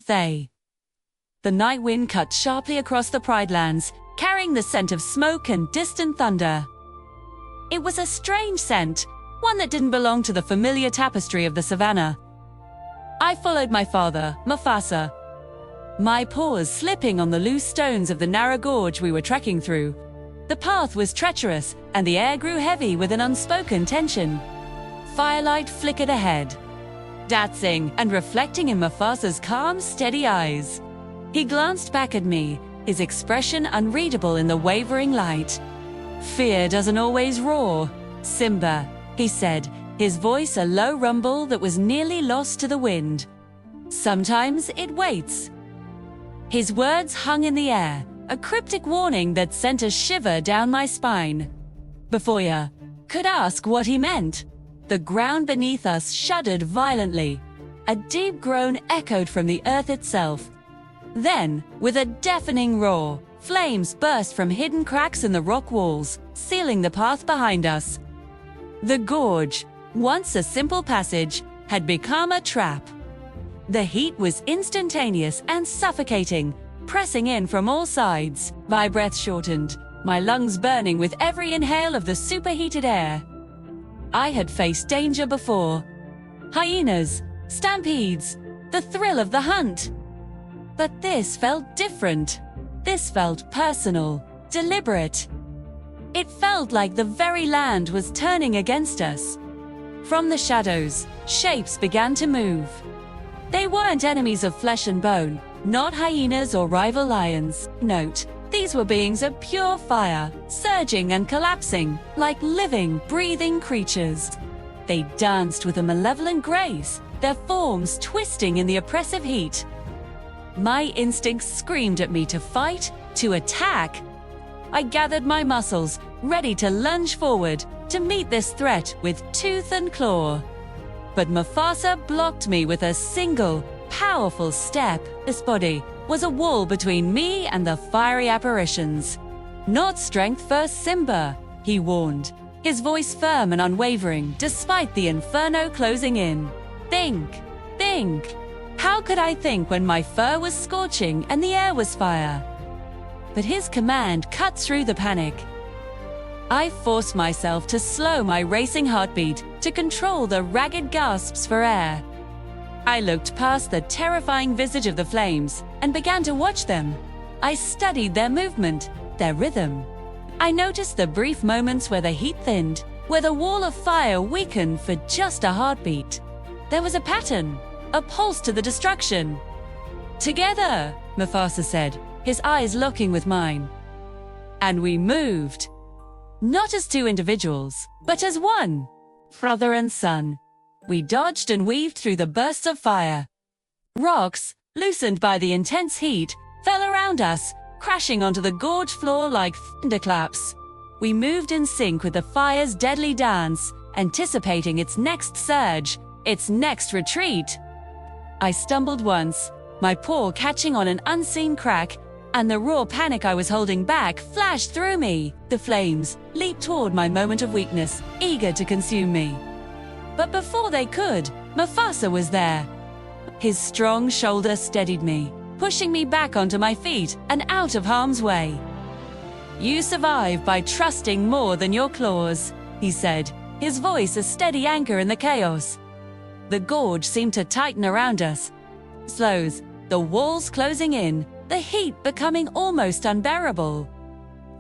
They. The night wind cut sharply across the Pride Lands, carrying the scent of smoke and distant thunder. It was a strange scent, one that didn't belong to the familiar tapestry of the savannah. I followed my father, Mufasa, my paws slipping on the loose stones of the narrow gorge we were trekking through. The path was treacherous, and the air grew heavy with an unspoken tension. Firelight flickered ahead, dancing and reflecting in Mufasa's calm, steady eyes. He glanced back at me, his expression unreadable in the wavering light. "Fear doesn't always roar, Simba," he said, his voice a low rumble that was nearly lost to the wind. "Sometimes it waits." His words hung in the air, a cryptic warning that sent a shiver down my spine. Before you could ask what he meant, the ground beneath us shuddered violently. A deep groan echoed from the earth itself. Then, with a deafening roar, flames burst from hidden cracks in the rock walls, sealing the path behind us. The gorge, once a simple passage, had become a trap. The heat was instantaneous and suffocating, pressing in from all sides. My breath shortened, my lungs burning with every inhale of the superheated air. I had faced danger before. Hyenas, stampedes, the thrill of the hunt. But this felt different. This felt personal, deliberate. It felt like the very land was turning against us. From the shadows, shapes began to move. They weren't enemies of flesh and bone, not hyenas or rival lions. Note, these were beings of pure fire, surging and collapsing, like living, breathing creatures. They danced with a malevolent grace, their forms twisting in the oppressive heat. My instincts screamed at me to fight, to attack. I gathered my muscles, ready to lunge forward, to meet this threat with tooth and claw. But Mufasa blocked me with a single, powerful step. This body was a wall between me and the fiery apparitions. "Not strength first, Simba," he warned, his voice firm and unwavering despite the inferno closing in. Think. How could I think when my fur was scorching and the air was fire? But his command cut through the panic. I forced myself to slow my racing heartbeat, to control the ragged gasps for air. I looked past the terrifying visage of the flames and began to watch them. I studied their movement, their rhythm. I noticed the brief moments where the heat thinned, where the wall of fire weakened for just a heartbeat. There was a pattern, a pulse to the destruction. "Together," Mufasa said, his eyes locking with mine. And we moved. Not as two individuals, but as one. Brother and son. We dodged and weaved through the bursts of fire. Rocks, loosened by the intense heat, fell around us, crashing onto the gorge floor like thunderclaps. We moved in sync with the fire's deadly dance, anticipating its next surge, its next retreat. I stumbled once, my paw catching on an unseen crack, and the raw panic I was holding back flashed through me. The flames leaped toward my moment of weakness, eager to consume me. But before they could, Mufasa was there. His strong shoulder steadied me, pushing me back onto my feet and out of harm's way. "You survive by trusting more than your claws," he said, his voice a steady anchor in the chaos. The gorge seemed to tighten around us. Slows, the walls closing in, the heat becoming almost unbearable.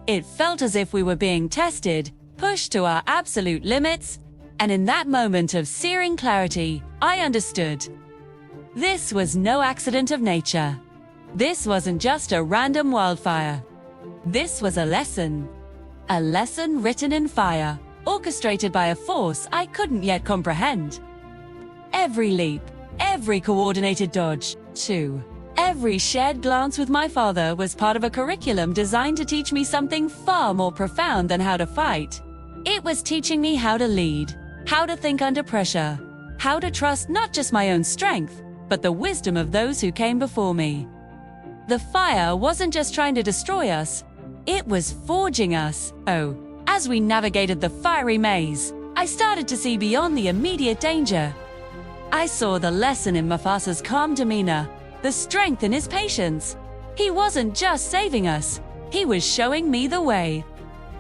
It felt as if we were being tested, pushed to our absolute limits, and in that moment of searing clarity, I understood. This was no accident of nature. This wasn't just a random wildfire. This was a lesson written in fire, orchestrated by a force I couldn't yet comprehend. Every leap, every coordinated dodge, too. Every shared glance with my father was part of a curriculum designed to teach me something far more profound than how to fight. It was teaching me how to lead, how to think under pressure, how to trust not just my own strength, but the wisdom of those who came before me. The fire wasn't just trying to destroy us, it was forging us. Oh, as we navigated the fiery maze, I started to see beyond the immediate danger. I saw the lesson in Mufasa's calm demeanor, the strength in his patience. He wasn't just saving us, he was showing me the way.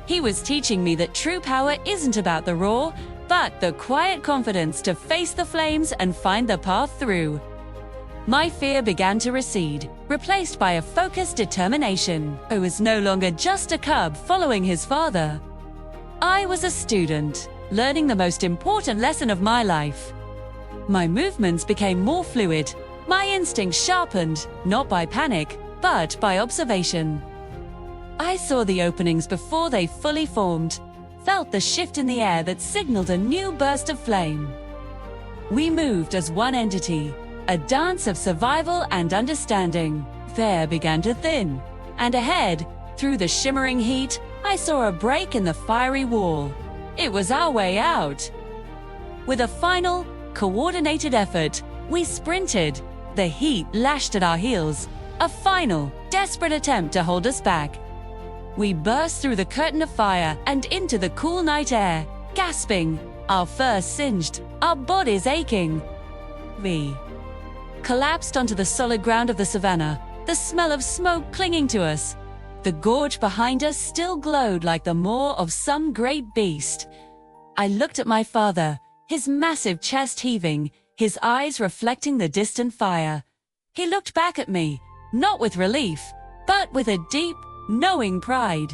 He was teaching me that true power isn't about the roar, but the quiet confidence to face the flames and find the path through. My fear began to recede, replaced by a focused determination. I was no longer just a cub following his father. I was a student, learning the most important lesson of my life. My movements became more fluid, my instincts sharpened, not by panic, but by observation. I saw the openings before they fully formed, felt the shift in the air that signaled a new burst of flame. We moved as one entity, a dance of survival and understanding. Fear began to thin, and ahead, through the shimmering heat, I saw a break in the fiery wall. It was our way out. With a final, coordinated effort, we sprinted. The heat lashed at our heels, a final, desperate attempt to hold us back. We burst through the curtain of fire and into the cool night air, gasping, our fur singed, our bodies aching. We collapsed onto the solid ground of the savannah, the smell of smoke clinging to us. The gorge behind us still glowed like the maw of some great beast. I looked at my father, his massive chest heaving, his eyes reflecting the distant fire. He looked back at me, not with relief, but with a deep, knowing pride.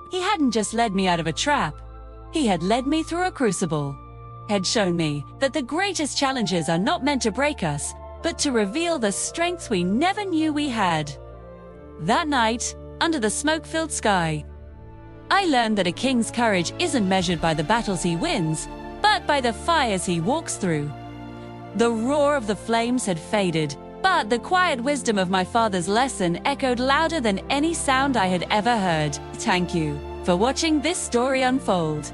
He hadn't just led me out of a trap. He had led me through a crucible. Had shown me that the greatest challenges are not meant to break us, but to reveal the strengths we never knew we had. That night, under the smoke-filled sky, I learned that a king's courage isn't measured by the battles he wins, but by the fires he walks through. The roar of the flames had faded, but the quiet wisdom of my father's lesson echoed louder than any sound I had ever heard. Thank you for watching this story unfold.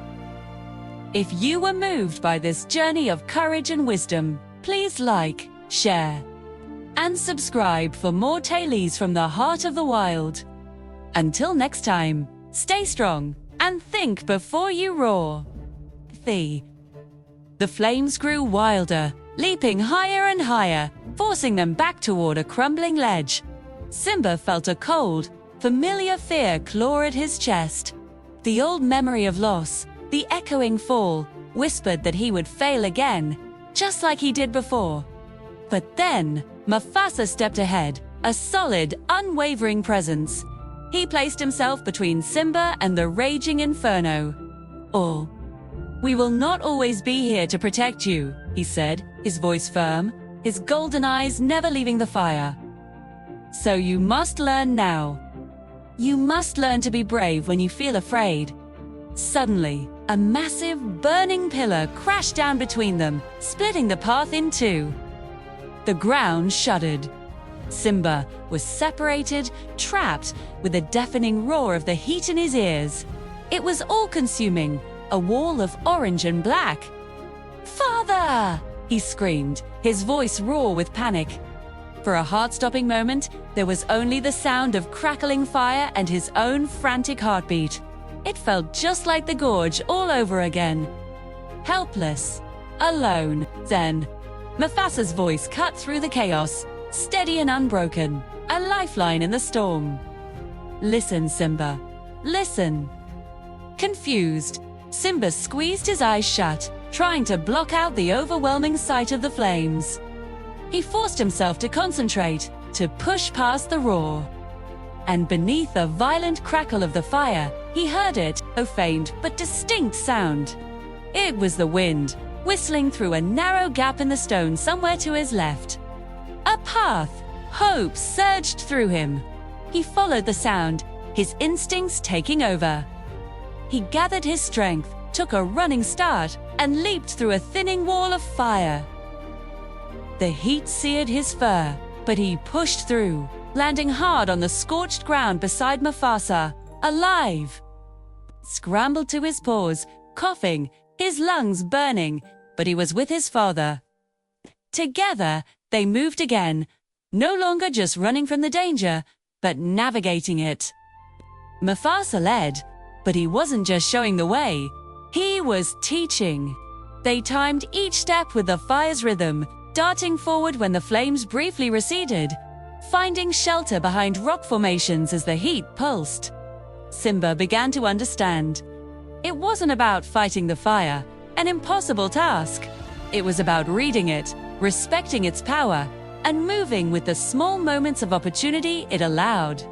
If you were moved by this journey of courage and wisdom, please like, share, and subscribe for more tales from the heart of the wild. Until next time, stay strong and think before you roar. The flames grew wilder, leaping higher and higher, forcing them back toward a crumbling ledge. Simba felt a cold, familiar fear claw at his chest. The old memory of loss, the echoing fall, whispered that he would fail again, just like he did before. But then, Mufasa stepped ahead, a solid, unwavering presence. He placed himself between Simba and the raging inferno. We will not always be here to protect you, he said, his voice firm, his golden eyes never leaving the fire. So you must learn now. You must learn to be brave when you feel afraid. Suddenly, a massive, burning pillar crashed down between them, splitting the path in two. The ground shuddered. Simba was separated, trapped, with a deafening roar of the heat in his ears. It was all-consuming, a wall of orange and black. "Father!" he screamed, his voice raw with panic. For a heart-stopping moment, there was only the sound of crackling fire and his own frantic heartbeat. It felt just like the gorge all over again. Helpless, alone. Then, Mufasa's voice cut through the chaos, steady and unbroken, a lifeline in the storm. "Listen, Simba. Listen." Confused, Simba squeezed his eyes shut, trying to block out the overwhelming sight of the flames. He forced himself to concentrate, to push past the roar. And beneath the violent crackle of the fire, he heard it, a faint but distinct sound. It was the wind, whistling through a narrow gap in the stone somewhere to his left. A path, hope surged through him. He followed the sound, his instincts taking over. He gathered his strength, took a running start, and leaped through a thinning wall of fire. The heat seared his fur, but he pushed through, landing hard on the scorched ground beside Mufasa, alive. Scrambled to his paws, coughing, his lungs burning, but he was with his father. Together, they moved again, no longer just running from the danger, but navigating it. Mufasa led, but he wasn't just showing the way, he was teaching. They timed each step with the fire's rhythm, darting forward when the flames briefly receded, finding shelter behind rock formations as the heat pulsed. Simba began to understand. It wasn't about fighting the fire, an impossible task. It was about reading it, respecting its power, and moving with the small moments of opportunity it allowed.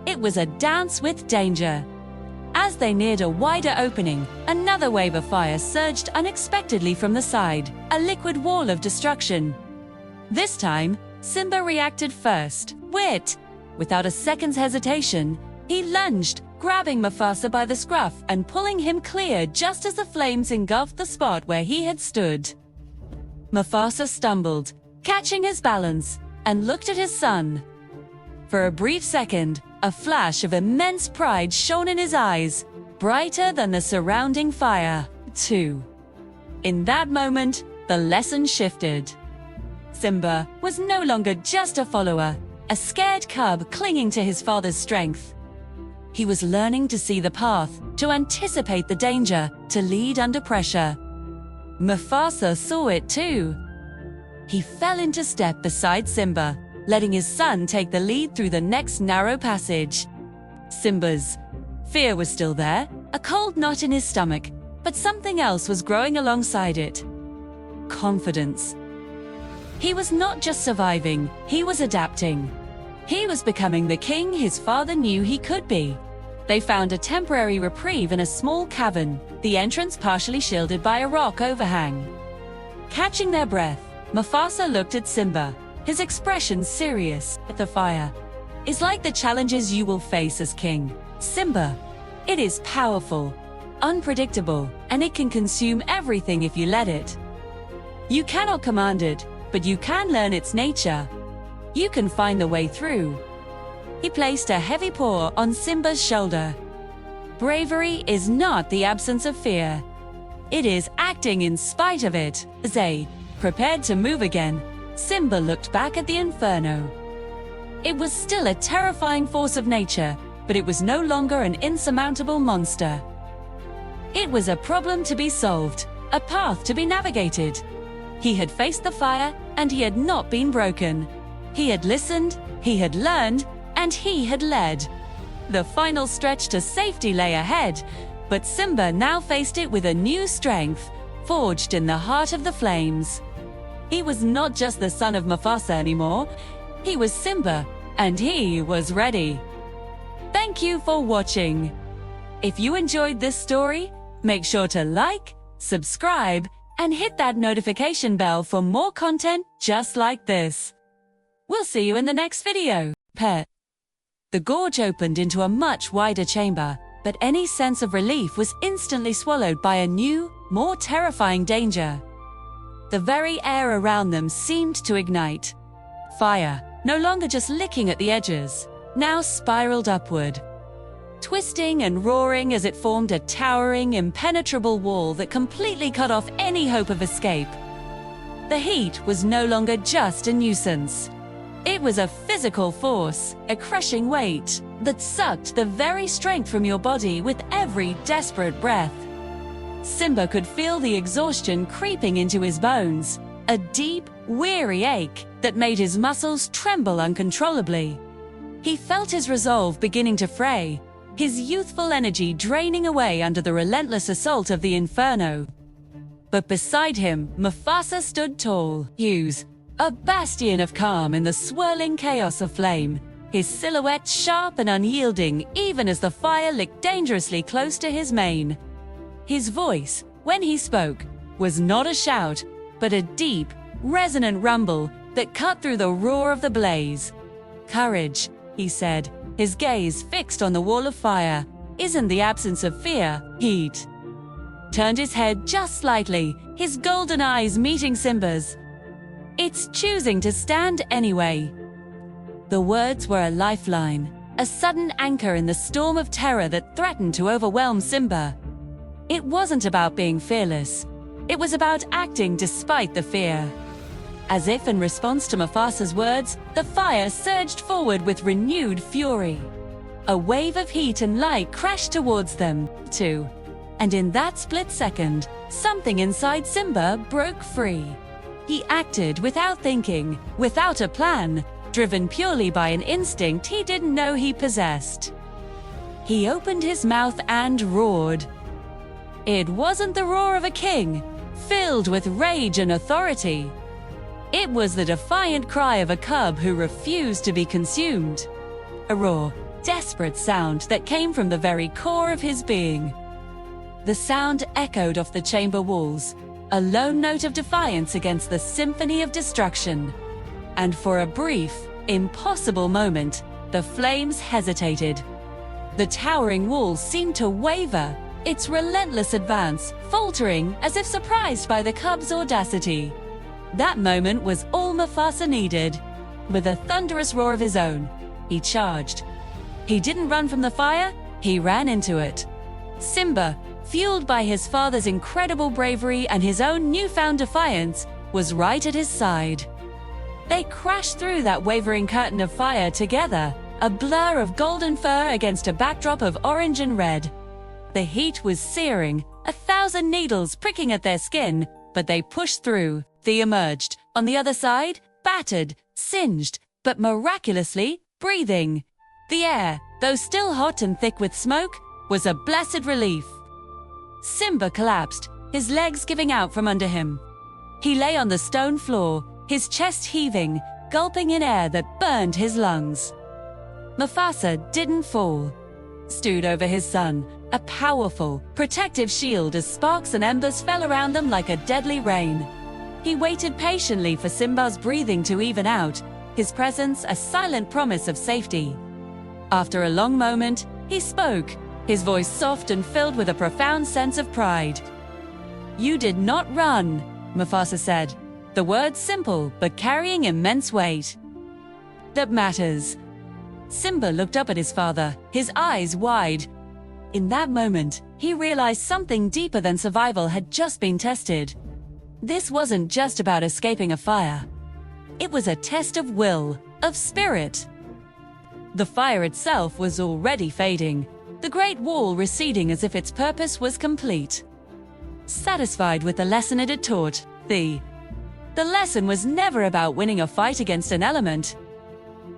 It was a dance with danger. As they neared a wider opening, another wave of fire surged unexpectedly from the side, a liquid wall of destruction. This time, Simba reacted first. Without a second's hesitation, he lunged, grabbing Mufasa by the scruff and pulling him clear just as the flames engulfed the spot where he had stood. Mufasa stumbled, catching his balance, and looked at his son. For a brief second, a flash of immense pride shone in his eyes, brighter than the surrounding fire, too. In that moment, the lesson shifted. Simba was no longer just a follower, a scared cub clinging to his father's strength. He was learning to see the path, to anticipate the danger, to lead under pressure. Mufasa saw it too. He fell into step beside Simba, letting his son take the lead through the next narrow passage. Simba's fear was still there, a cold knot in his stomach, but something else was growing alongside it. Confidence. He was not just surviving, he was adapting. He was becoming the king his father knew he could be. They found a temporary reprieve in a small cavern, the entrance partially shielded by a rock overhang. Catching their breath, Mufasa looked at Simba, his expression serious. The fire is like the challenges you will face as king, Simba. It is powerful, unpredictable, and it can consume everything if you let it. You cannot command it, but you can learn its nature. You can find the way through. He placed a heavy paw on Simba's shoulder. Bravery is not the absence of fear. It is acting in spite of it. As they prepared to move again, Simba looked back at the inferno. It was still a terrifying force of nature, but it was no longer an insurmountable monster. It was a problem to be solved, a path to be navigated. He had faced the fire, and he had not been broken. He had listened, he had learned, and he had led. The final stretch to safety lay ahead, but Simba now faced it with a new strength, forged in the heart of the flames. He was not just the son of Mufasa anymore. He was Simba, and he was ready. Thank you for watching. If you enjoyed this story, make sure to like, subscribe, and hit that notification bell for more content just like this. We'll see you in the next video. Pet. The gorge opened into a much wider chamber, but any sense of relief was instantly swallowed by a new, more terrifying danger. The very air around them seemed to ignite. Fire, no longer just licking at the edges, now spiraled upward, twisting and roaring as it formed a towering, impenetrable wall that completely cut off any hope of escape. The heat was no longer just a nuisance. It was a physical force, a crushing weight that sucked the very strength from your body with every desperate breath. Simba could feel the exhaustion creeping into his bones, a deep, weary ache that made his muscles tremble uncontrollably. He felt his resolve beginning to fray, his youthful energy draining away under the relentless assault of the inferno. But beside him, Mufasa stood tall, huge, a bastion of calm in the swirling chaos of flame, his silhouette sharp and unyielding even as the fire licked dangerously close to his mane. His voice, when he spoke, was not a shout, but a deep, resonant rumble that cut through the roar of the blaze. "Courage," he said, his gaze fixed on the wall of fire, "isn't the absence of fear, heat." Turned his head just slightly, his golden eyes meeting Simba's. "It's choosing to stand anyway." The words were a lifeline, a sudden anchor in the storm of terror that threatened to overwhelm Simba. It wasn't about being fearless. It was about acting despite the fear. As if in response to Mufasa's words, the fire surged forward with renewed fury. A wave of heat and light crashed towards them, too. And in that split second, something inside Simba broke free. He acted without thinking, without a plan, driven purely by an instinct he didn't know he possessed. He opened his mouth and roared. It wasn't the roar of a king, filled with rage and authority. It was the defiant cry of a cub who refused to be consumed. A raw, desperate sound that came from the very core of his being. The sound echoed off the chamber walls, a lone note of defiance against the symphony of destruction. And for a brief, impossible moment, the flames hesitated. The towering wall seemed to waver, its relentless advance faltering as if surprised by the cub's audacity. That moment was all Mufasa needed. With a thunderous roar of his own, he charged. He didn't run from the fire, he ran into it. Simba, fueled by his father's incredible bravery and his own newfound defiance, was right at his side. They crashed through that wavering curtain of fire together, a blur of golden fur against a backdrop of orange and red. The heat was searing, 1,000 needles pricking at their skin, but they pushed through. They emerged, on the other side, battered, singed, but miraculously breathing. The air, though still hot and thick with smoke, was a blessed relief. Simba collapsed, his legs giving out from under him. He lay on the stone floor, his chest heaving, gulping in air that burned his lungs. Mufasa didn't fall. Stood over his son, a powerful, protective shield as sparks and embers fell around them like a deadly rain. He waited patiently for Simba's breathing to even out, his presence a silent promise of safety. After a long moment, he spoke, his voice soft and filled with a profound sense of pride. "You did not run," Mufasa said, the words simple but carrying immense weight. "That matters." Simba looked up at his father, his eyes wide. In that moment, he realized something deeper than survival had just been tested. This wasn't just about escaping a fire. It was a test of will, of spirit. The fire itself was already fading, the Great Wall receding as if its purpose was complete. Satisfied with the lesson it had taught, the lesson was never about winning a fight against an element.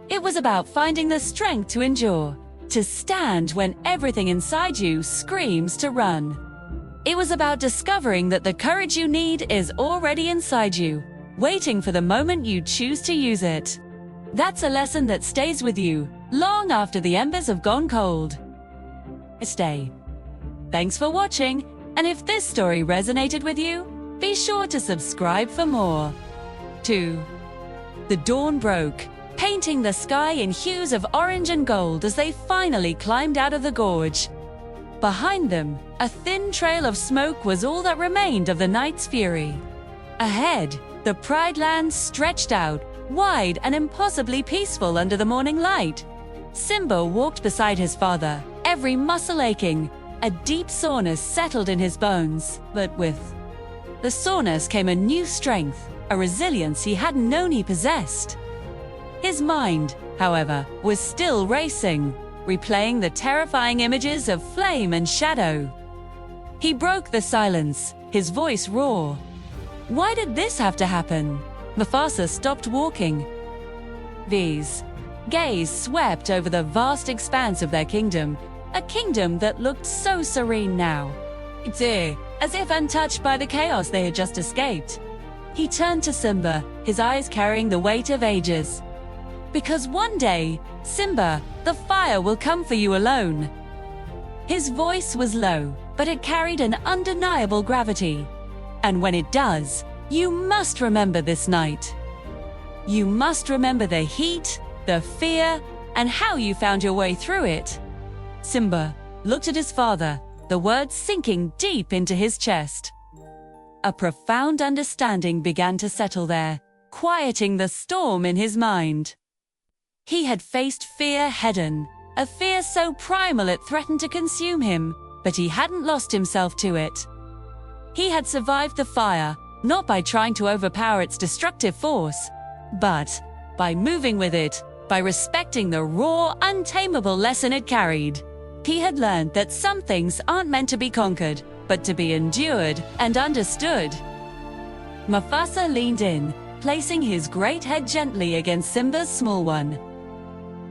It was about finding the strength to endure, to stand when everything inside you screams to run. It was about discovering that the courage you need is already inside you, waiting for the moment you choose to use it. That's a lesson that stays with you long after the embers have gone cold. Stay. Thanks for watching, and if this story resonated with you, be sure to subscribe for more. 2. The dawn broke, painting the sky in hues of orange and gold as they finally climbed out of the gorge. Behind them, a thin trail of smoke was all that remained of the night's fury. Ahead, the Pride Lands stretched out, wide and impossibly peaceful under the morning light. Simba walked beside his father, every muscle aching. A deep soreness settled in his bones, but with the soreness came a new strength, a resilience he hadn't known he possessed. His mind, however, was still racing, replaying the terrifying images of flame and shadow. He broke the silence, his voice raw. Why did this have to happen? Mufasa stopped walking. His gaze swept over the vast expanse of their kingdom, a kingdom that looked so serene now. As if untouched by the chaos they had just escaped. He turned to Simba, his eyes carrying the weight of ages. "Because one day, Simba, the fire will come for you alone." His voice was low, but it carried an undeniable gravity. "And when it does, you must remember this night. You must remember the heat, the fear, and how you found your way through it." Simba looked at his father, the words sinking deep into his chest. A profound understanding began to settle there, quieting the storm in his mind. He had faced fear head-on, a fear so primal it threatened to consume him, but he hadn't lost himself to it. He had survived the fire, not by trying to overpower its destructive force, but by moving with it, by respecting the raw, untamable lesson it carried. He had learned that some things aren't meant to be conquered, but to be endured and understood. Mufasa leaned in, placing his great head gently against Simba's small one.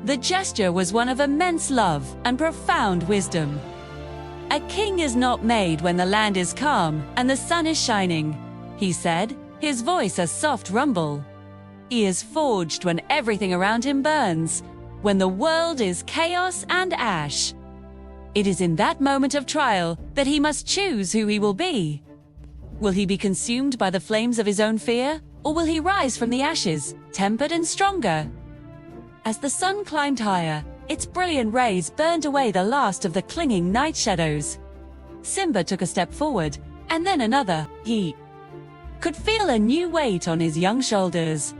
The gesture was one of immense love and profound wisdom. "A king is not made when the land is calm and the sun is shining," he said, his voice a soft rumble. "He is forged when everything around him burns, when the world is chaos and ash. It is in that moment of trial that he must choose who he will be. Will he be consumed by the flames of his own fear, or will he rise from the ashes, tempered and stronger?" As the sun climbed higher, its brilliant rays burned away the last of the clinging night shadows. Simba took a step forward, and then another. He could feel a new weight on his young shoulders.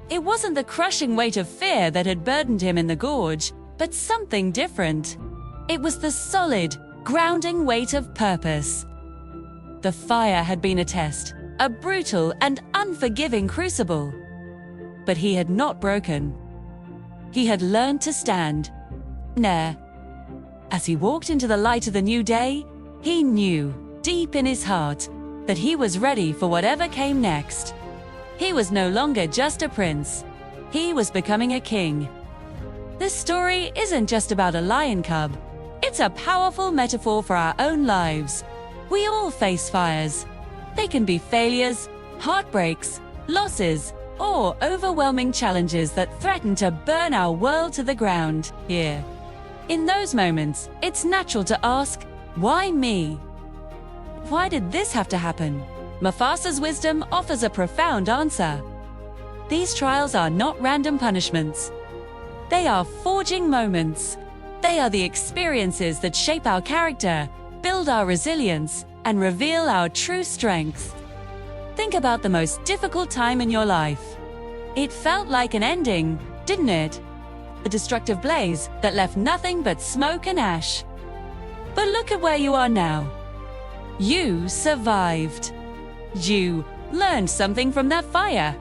It wasn't the crushing weight of fear that had burdened him in the gorge, but something different. It was the solid, grounding weight of purpose. The fire had been a test, a brutal and unforgiving crucible. But he had not broken. He had learned to stand. As he walked into the light of the new day, he knew, deep in his heart, that he was ready for whatever came next. He was no longer just a prince. He was becoming a king. This story isn't just about a lion cub. It's a powerful metaphor for our own lives. We all face fires. They can be failures, heartbreaks, losses, or overwhelming challenges that threaten to burn our world to the ground. Here, in those moments, it's natural to ask, why me? Why did this have to happen? Mufasa's wisdom offers a profound answer. These trials are not random punishments. They are forging moments. They are the experiences that shape our character, build our resilience, and reveal our true strength. Think about the most difficult time in your life. It felt like an ending, didn't it? A destructive blaze that left nothing but smoke and ash. But look at where you are now. You survived. You learned something from that fire.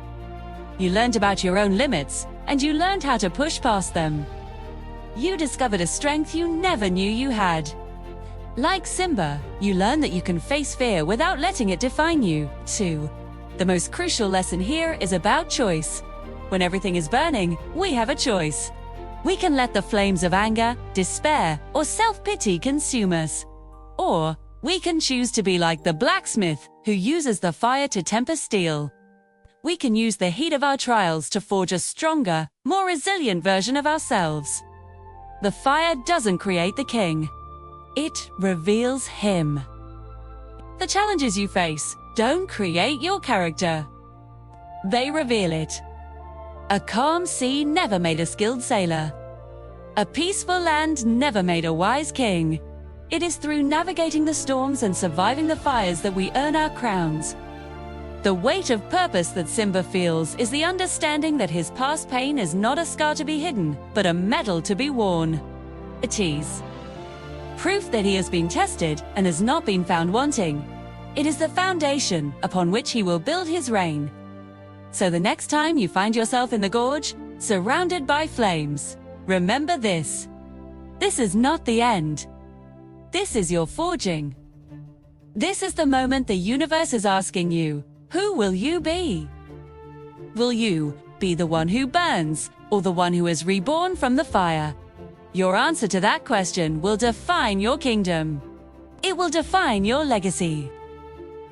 You learned about your own limits, and you learned how to push past them. You discovered a strength you never knew you had. Like Simba, you learn that you can face fear without letting it define you, too. The most crucial lesson here is about choice. When everything is burning, we have a choice. We can let the flames of anger, despair, or self-pity consume us. Or we can choose to be like the blacksmith who uses the fire to temper steel. We can use the heat of our trials to forge a stronger, more resilient version of ourselves. The fire doesn't create the king. It reveals him. The challenges you face don't create your character. They reveal it. A calm sea never made a skilled sailor. A peaceful land never made a wise king. It is through navigating the storms and surviving the fires that we earn our crowns. The weight of purpose that Simba feels is the understanding that his past pain is not a scar to be hidden, but a medal to be worn. A tease. Proof that he has been tested and has not been found wanting. It is the foundation upon which he will build his reign. So the next time you find yourself in the gorge, surrounded by flames, remember this. This is not the end. This is your forging. This is the moment the universe is asking you, who will you be? Will you be the one who burns, or the one who is reborn from the fire? Your answer to that question will define your kingdom. It will define your legacy.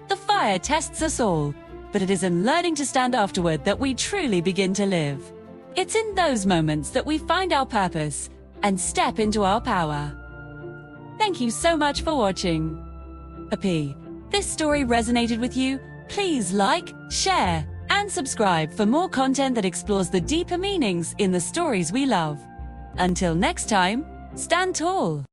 The fire tests us all, but it is in learning to stand afterward that we truly begin to live. It's in those moments that we find our purpose and step into our power. Thank you so much for watching. If this story resonated with you, please like, share, and subscribe for more content that explores the deeper meanings in the stories we love. Until next time, stand tall.